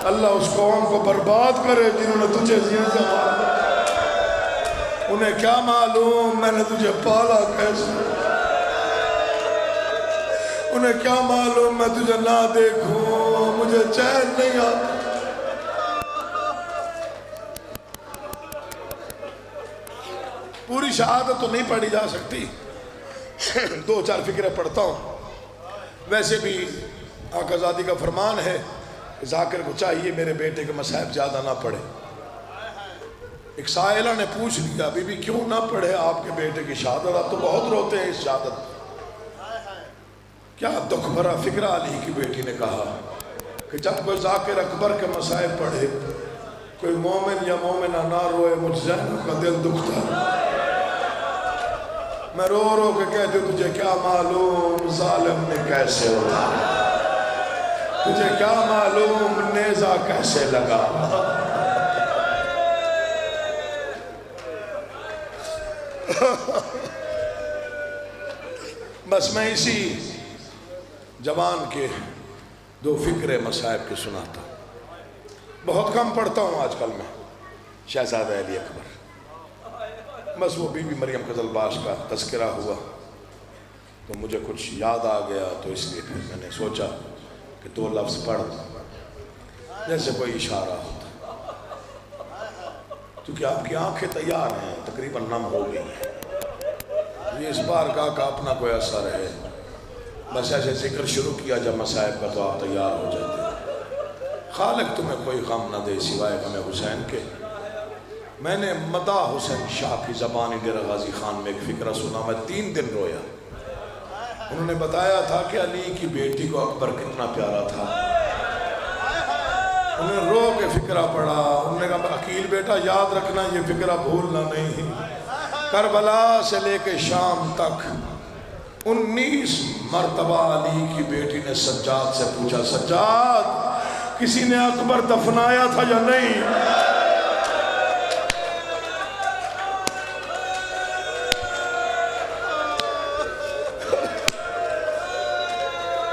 اللہ اس قوم کو برباد کرے جنہوں نے تجھے زینے سے مارا، انہیں کیا معلوم میں نے تجھے پالا کیسے، انہیں کیا معلوم میں تجھے نہ دیکھوں مجھے چین نہیں آتا۔ پوری شہادت تو نہیں پڑھی جا سکتی، 2-4 فکریں پڑھتا ہوں۔ ویسے بھی آقا زادی کا فرمان ہے ذاکر کو چاہیے میرے بیٹے کے مصائب زیادہ نہ پڑھے۔ ایک سائلہ نے پوچھ لیا بی بی کیوں نہ پڑھے آپ کے بیٹے کی شہادت، آپ تو بہت روتے ہیں اس شہادت۔ کیا دکھ بھرا فکرہ علی کی بیٹی نے کہا کہ جب کوئی ذاکر اکبر کے مصائب پڑھے کوئی مومن یا مومنہ نہ روئے مجھ زینب کا دل دکھتا ہے۔ میں رو رو کے کہتی ہوں تجھے کیا معلوم ظالم نے کیسے اٹھایا، تجھے کیا معلوم نیزہ کیسے لگا۔ بس میں اسی جوان کے 2 فکرے مصائب کے سناتا ہوں، بہت کم پڑھتا ہوں آج کل میں شہزادہ علی اکبر۔ بس وہ بی بی مریم قزل باش کا تذکرہ ہوا تو مجھے کچھ یاد آ گیا، تو اس لیے پھر میں نے سوچا کہ 2 لفظ پڑھ جیسے کوئی اشارہ ہوتا، کیونکہ آپ کی آنکھیں تیار ہیں، تقریباً نم ہو گئی ہیں، یہ اس بار کا اپنا کوئی اثر ہے، بس ایسے ذکر شروع کیا جب مصائب کا تو آپ تیار ہو جاتے ہیں۔ خالق تمہیں کوئی غم نہ دے سوائے غم حسین کے۔ میں نے مداح حسین شاہ کی زبانی ڈیرہ غازی خان میں ایک فکرہ سنا، میں 3 دن رویا۔ انہوں نے بتایا تھا کہ علی کی بیٹی کو اکبر کتنا پیارا تھا، انہوں نے رو کے فکرہ پڑھا، انہوں نے کہا عقیل بیٹا یاد رکھنا یہ فکرہ بھولنا نہیں، کربلا سے لے کے شام تک 19 مرتبہ علی کی بیٹی نے سجاد سے پوچھا سجاد کسی نے اکبر دفنایا تھا یا نہیں؟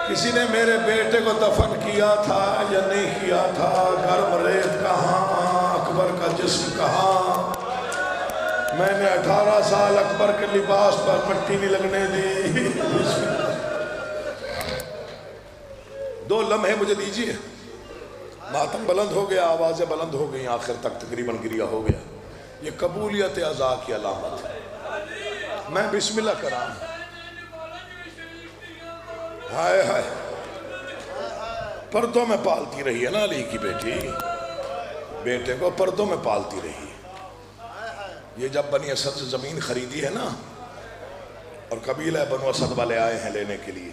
کسی نے میرے بیٹے کو دفن کیا تھا یا نہیں کیا تھا؟ گرم ریت کہاں، اکبر کا جسم کہاں؟ میں نے 18 سال اکبر کے لباس پر مٹی نہیں لگنے دی۔ 2 لمحے مجھے دیجیے۔ ماتم بلند ہو گیا، آوازیں بلند ہو گئی، آخر تک تقریباً گریا ہو گیا۔ یہ قبولیت عزا کی علامت ہے۔ میں بسم اللہ کرا، ہائے ہائے، پردوں میں پالتی رہی ہے نا علی کی بیٹی، بیٹے کو پردوں میں پالتی رہی۔ یہ جب بنی اسد سے زمین خریدی ہے نا، اور قبیلہ بنو اسد والے آئے ہیں لینے کے لیے،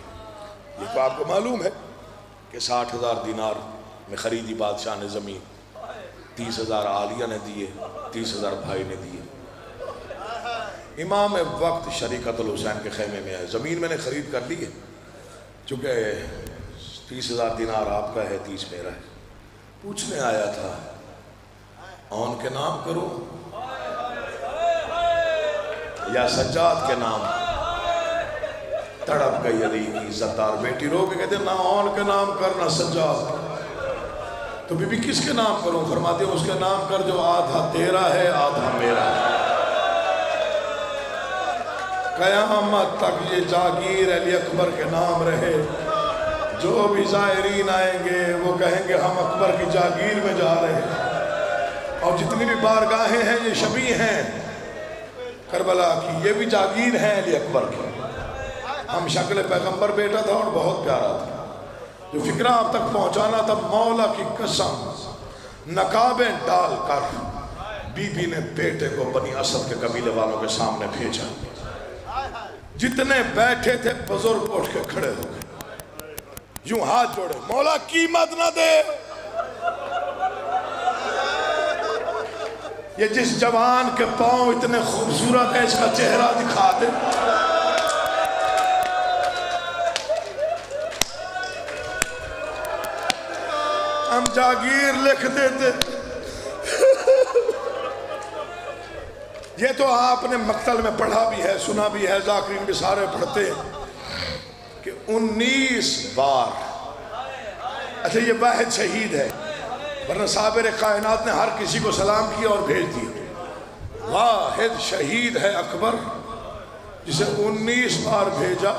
یہ تو آپ کو معلوم ہے کہ 60,000 دینار میں خریدی بادشاہ نے زمین، 30,000 عالیہ نے دیے، 30,000 بھائی نے دیے۔ امام وقت شریکت الحسین کے خیمے میں آئے، زمین میں نے خرید کر لی ہے، چونکہ 30,000 دینار آپ کا ہے، 30 میرا ہے۔ پوچھنے آیا تھا اون کے نام کروں یا سجاد کے نام؟ تڑپ گئی علی کی عزتدار بیٹی، رو کے کہتے نہ اون کے نام کر نہ سجاد۔ تو بی بی کس کے نام کروں؟ فرماتے ہیں اس کے نام کر جو آدھا تیرا ہے آدھا میرا ہے۔ قیامت تک یہ جاگیر علی اکبر کے نام رہے، جو بھی زائرین آئیں گے وہ کہیں گے ہم اکبر کی جاگیر میں جا رہے ہیں۔ اور جتنی بھی بارگاہیں ہیں یہ شبیہ ہیں کربلا کی، یہ بھی جاگیر ہیں علی اکبر کی۔ ہم شکل پیغمبر بیٹا تھا اور بہت پیارا تھا، جو فکرہ آپ تک پہنچانا تھا، مولا کی قسم نقابیں ڈال کر بی بی نے بیٹے کو بنی اسد کے قبیلے والوں کے سامنے بھیجا۔ جتنے بیٹھے تھے بزرگ اٹھ کے کھڑے ہو گئے، یوں ہاتھ جوڑے، مولا قیمت نہ دے۔ یہ جس جوان کے پاؤں اتنے خوبصورت ہے، اس کا چہرہ دکھا دے۔ ہم جاگیر لکھ دیتے۔ یہ تو آپ نے مقتل میں پڑھا بھی ہے، سنا بھی ہے، ذاکرین بھی سارے پڑھتے ہیں کہ 19 بار، اچھا یہ واحد شہید ہے، ورنہ صابر کائنات نے ہر کسی کو سلام کیا اور بھیج دیا۔ واحد شہید ہے اکبر، جسے 19 بار بھیجا۔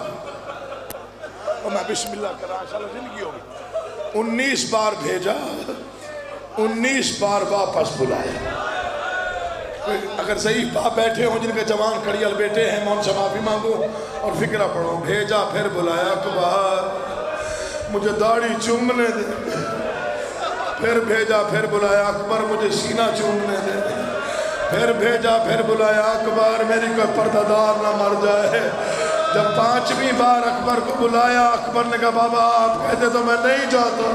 اور میں بسم اللہ کرا، انشاءاللہ زندگی ہوگی۔ 19 بار بھیجا، 19 بار واپس بلایا۔ اگر صحیح باپ بیٹھے ہوں جن کے جوان کڑیل بیٹے ہیں، میں ان سے معافی مانگوں اور فکرہ پڑھوں۔ بھیجا پھر بلایا اکبر مجھے داڑھی چومنے دے، پھر بھیجا پھر بلایا اکبر مجھے سینہ چومنے دے، پھر بھیجا پھر بلایا اکبر میری کوئی پردہ دار نہ مر جائے۔ جب 5ویں بار اکبر کو بلایا، اکبر نے کہا بابا آپ کہتے تو میں نہیں جاتا۔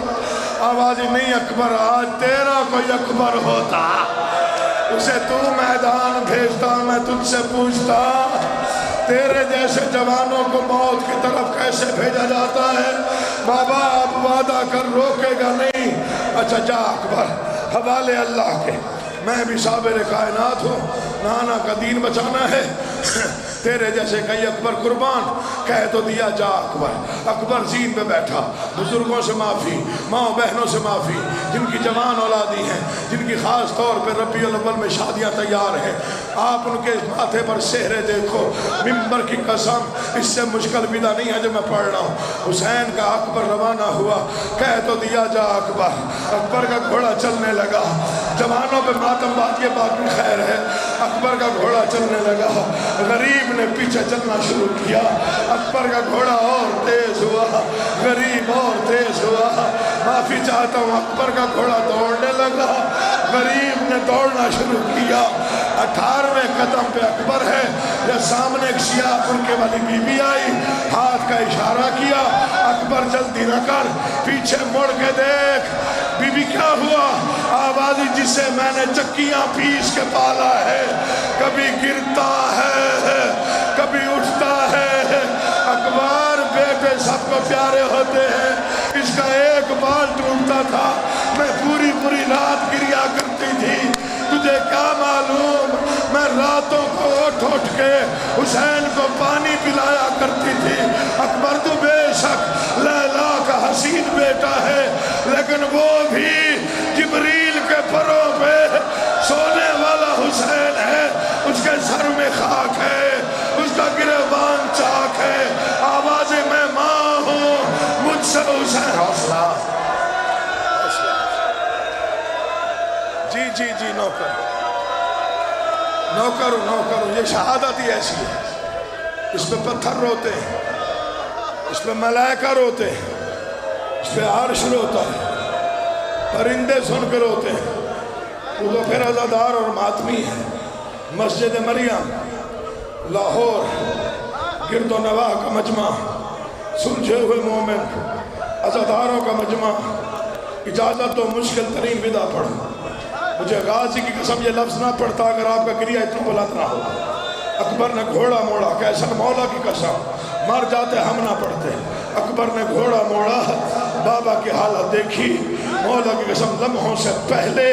آوازی نہیں اکبر، آج تیرا کوئی اکبر ہوتا، اسے تو میدان بھیجتا، میں تجھ سے پوچھتا تیرے جیسے جوانوں کو موت کی طرف کیسے بھیجا جاتا ہے؟ بابا آپ وعدہ کر روکے گا نہیں؟ اچھا جا اکبر، حوالے اللہ کے، میں بھی صابر کائنات ہوں، نانا کا دین بچانا ہے، تیرے جیسے کئی اکبر قربان، کہہ تو دیا جا اکبر۔ اکبر زین پہ بیٹھا، بزرگوں سے معافی، ماں بہنوں سے معافی، جن کی جوان اولادی ہیں، جن کی خاص طور پہ ربیع الاول میں شادیاں تیار ہیں، آپ ان کے ماتھے پر سہرے دیکھو۔ ممبر کی قسم اس سے مشکل ودا نہیں ہے جو میں پڑھ رہا ہوں۔ حسین کا اکبر روانہ ہوا، کہہ تو دیا جا اکبر۔ اکبر کا گھوڑا چلنے لگا، جوانوں پہ ماتم بات یہ باقی خیر ہے، اکبر کا گھوڑا چلنے لگا، غریب نے پیچھے چلنا شروع کیا، اکبر کا گھوڑا اور تیز ہوا، غریب اور تیز ہوا۔ معافی چاہتا ہوں، اکبر کا گھوڑا دوڑنے لگا، غریب نے دوڑنا شروع کیا۔ 18ویں قدم پہ اکبر ہے، جب سامنے ایک شیعہ برقعے والی بی بی آئی، ہاتھ کا اشارہ کیا، اکبر جلدی نہ کر، پیچھے مڑ کے دیکھ۔ بی بی کیا ہوا؟ آوازی جسے میں نے چکیاں پیس کے پالا ہے، کبھی گرتا ہے کبھی اٹھتا ہے۔ اکبر بیٹے سب کو پیارے ہوتے ہیں، اس کا ایک بال ٹوٹتا تھا، میں پوری رات گریا کرتی تھی، تجھے کیا معلوم میں راتوں کو اٹھ کے حسین کو پانی پلایا کرتی تھی۔ اکبر تو بے شک لا لیکن وہ بھی جبریل کے پروں پہ سونے والا حسین ہے، اس کے سر میں خاک ہے، اس کا گریبان چاک ہے، آواز میں ماں ہوں مجھ سے حسین۔ حوصلہ جی نوکر یہ شہادت ہی ایسی ہے، اس پہ پتھر روتے ہیں، اس پہ ملائکہ روتے ہیں، اس پہ عرش روتا ہے، پرندے سن کے روتے ہیں۔ وہ تو پھر عزادار اور ماتمی ہے۔ مسجد مریم لاہور، گرد و نواح کا مجمع، سلجھے ہوئے مومن، عزاداروں کا مجمع، اجازت تو مشکل ترین ودا پڑھو۔ مجھے غازی کی قسم یہ لفظ نہ پڑھتا اگر آپ کا گریہ اتنا بلند نہ ہو۔ اکبر نے گھوڑا موڑا، کیسر مولا کی قسم مر جاتے ہم نہ پڑھتے۔ اکبر نے گھوڑا موڑا، بابا کی حالت دیکھی، مولا کی قسم لمحوں سے پہلے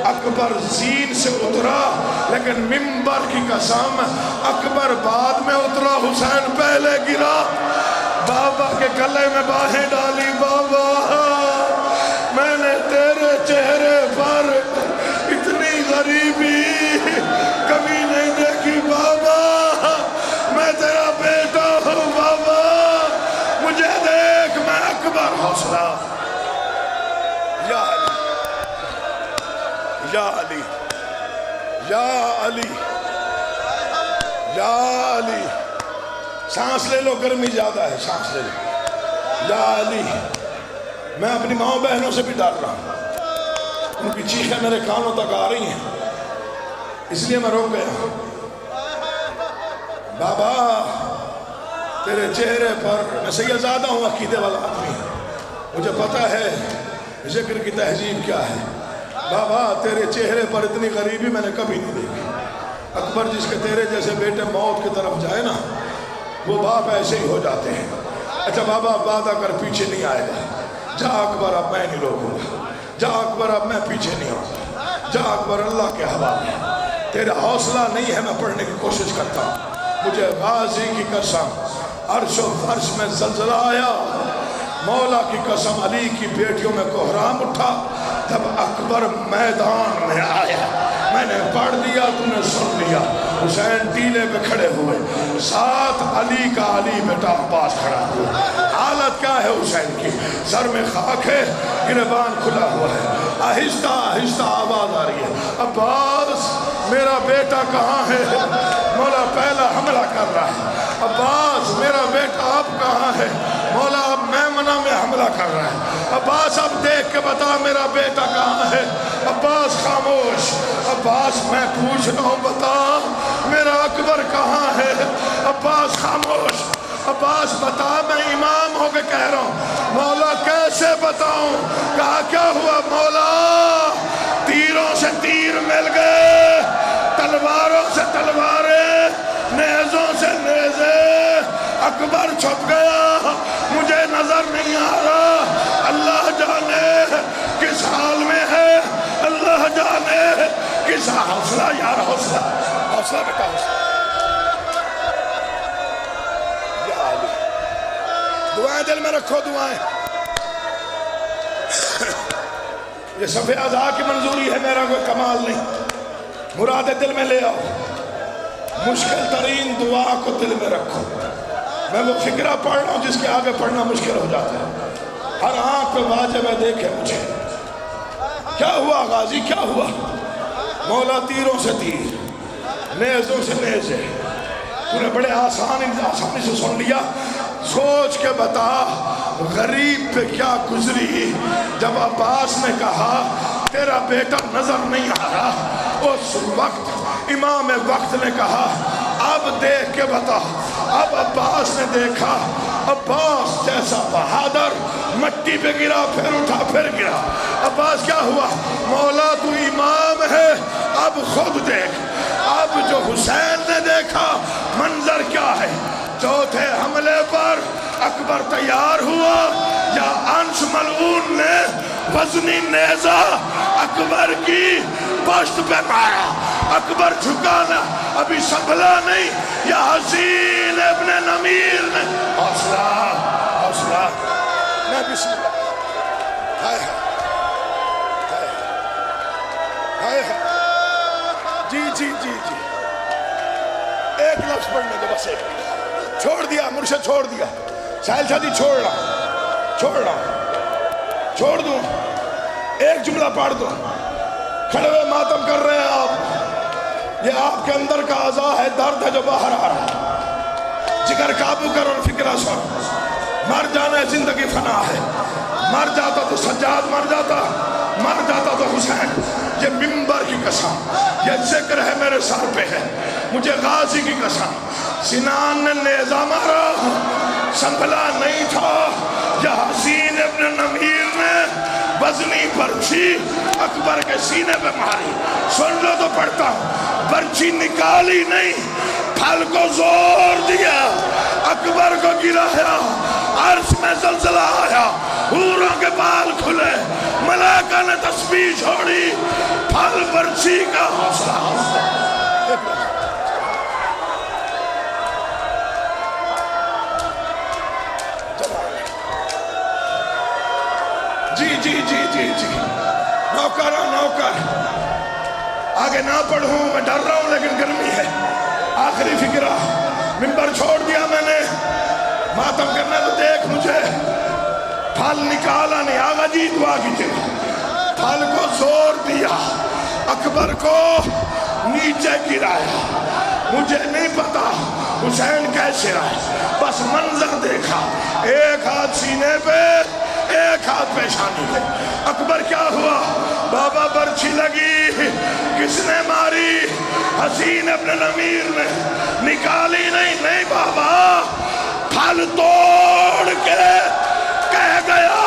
اکبر زین سے اترا، لیکن منبر کی قسم اکبر بعد میں اترا، حسین پہلے گرا۔ بابا کے گلے میں باہیں ڈالی، بابا میں نے تیرے چہرے پر اتنی غریبی کبھی نہیں دیکھی، بابا میں تیرا بیٹا ہوں، بابا مجھے دیکھ میں اکبر۔ حوصلہ یا علی یا علی یا علی۔ سانس لے لو، گرمی زیادہ ہے، سانس لے لو۔ یا علی، میں اپنی ماں بہنوں سے بھی ڈر رہا ہوں، ان کی چیخیں میرے کانوں تک آ رہی ہیں، اس لیے میں رک گیا۔ بابا تیرے چہرے پر، میں سیدزادہ ہوں، عقیدے والا آدمی، مجھے پتا ہے ذکر کی تہذیب کیا ہے۔ بابا تیرے چہرے پر اتنی غریبی میں نے کبھی نہیں دیکھی۔ اکبر جس کے تیرے جیسے بیٹے موت کی طرف جائے نا، وہ باپ ایسے ہی ہو جاتے ہیں۔ اچھا بابا وعدہ کر پیچھے نہیں آئے گا۔ جا اکبر اب میں نہیں روکوں گا، جا اکبر اب میں پیچھے نہیں ہوگا، جا اکبر اللہ کے حوالے۔ تیرا حوصلہ نہیں ہے، میں پڑھنے کی کوشش کرتا ہوں۔ مجھے غازی کی قسم عرش و فرش میں زلزلہ آیا، مولا کی قسم علی کی بیٹیوں میں کوہرام اٹھا جب اکبر میدان میں آیا۔ میں نے پڑھ دیا، تم نے سن لیا۔ حسین ٹیلے پہ کھڑے ہوئے، ساتھ علی کا علی بیٹا عباس کھڑا ہوا۔ حالت کیا ہے حسین کی؟ سر میں خاک ہے، گریبان کھلا ہوا ہے، آہستہ آہستہ آواز آ رہی ہے، عباس میرا بیٹا کہاں ہے؟ مولا پہلا حملہ کر رہا ہے۔ عباس میرا بیٹا اب کہاں ہے؟ مولا اب میمنہ میں حملہ کر رہا ہے۔ عباس اب دیکھ کے بتا میرا بیٹا کہاں ہے؟ عباس خاموش۔ عباس میں پوچھ رہا ہوں، بتا میرا اکبر کہاں ہے؟ عباس خاموش۔ عباس بتا، میں امام ہو کے کہہ رہا ہوں۔ مولا کیسے بتاؤں؟ کہا کیا ہوا مولا؟ تیروں سے تیر مل گئے، تلواروں سے تلواریں، نیزوں سے نیزے۔ اکبر چھپ گیا، مجھے نظر نہیں آ رہا، اللہ جانے کس حال میں ہے، اللہ جانے کس۔ حوصلہ یار، حوصلہ حوصلہ بیٹا، حوصلہ۔ یا علی، دعائیں دل میں رکھو، دعائیں۔ یہ صفحہ ازا کی منظوری ہے، میرا کوئی کمال نہیں۔ مراد دل میں لے آؤ، مشکل ترین دعا کو دل میں رکھو۔ میں وہ فکرہ پڑھ رہا ہوں جس کے آگے پڑھنا مشکل ہو جاتا ہے۔ ہر آنکھ پہ واجب ہے دیکھے مجھے کیا ہوا غازی، کیا ہوا؟ مولا تیروں سے تیر، نیزوں سے نیزے، تو نے بڑے آسانی سے سن لیا۔ سوچ کے بتا غریب پہ کیا گزری جب عباس نے کہا تیرا بیٹا نظر نہیں آ رہا۔ اس وقت امام وقت نے کہا اب دیکھ کے بتا۔ اب عباس نے دیکھا، عباس جیسا بہادر مٹی پہ گرا، پھر اٹھا، پھر گرا۔ عباس کیا ہوا؟ مولا تو امام ہے، اب خود دیکھ۔ اب جو حسین نے دیکھا منظر کیا ہے؟ چوتھے حملے پر اکبر تیار ہوا یا انس ملعون نے وزنی نیزہ اکبر کی پشت پہ مارا؟ اکبر جھکانا ابھی سنبھلا نہیں، یا حسین ابن نمیر نے۔ حوصلہ حوصلہ میں بسم اللہ ہائے ہائے ہائے ہائے جی جی جی جی ایک لفظ پڑھنے دو بس ایک چھوڑ دیا مرشد چھوڑ دیا ساحل شادی چھوڑ رہا چھوڑ دوں ایک جملہ پڑھ دو کھڑے ہوئے ماتم کر رہے ہیں آپ یہ آپ کے اندر کا اعضاء ہے درد ہے جو باہر آ رہا ہے جگر قابو کر اور فکرہ سن مر جانا ہے زندگی فنا ہے مر جاتا تو سجاد مر جاتا تو حسین یہ ممبر کی قسم یہ ذکر ہے میرے سر پہ ہے مجھے غازی کی قسم سنان نے نیزہ مارا سنبھلا نہیں تھا یا حسین ابن نمیر نے وزنی برچی اکبر کے سینے پہ ماری سن لو تو پڑھتا ہوں برچی نکالی نہیں پھل کو زور دیا اکبر کو گرایا عرش میں زلزلہ آیا حوروں کے بال کھلے ملائکہ نے تسبیح چھوڑی پھل برچی کا حوصلہ جی نوکر آگے نہ پڑھوں میں ڈر رہا ہوں لیکن گرمی ہے آخری فکرہ ممبر چھوڑ دیا میں نے ماتم کرنا تو دیکھ مجھے پھل نکالا نہیں آغا جی دعا کیجئے پھل کو زور دیا اکبر کو نیچے گرایا مجھے نہیں پتا حسین کیسے آئے بس منظر دیکھا ایک ہاتھ سینے پہ ایک ہاتھ پیشانی پہ اکبر کیا ہوا بابا برچھی لگی کس نے ماری حسین ابن نمیر نے نکالی نہیں بابا پھل توڑ کے کہہ گیا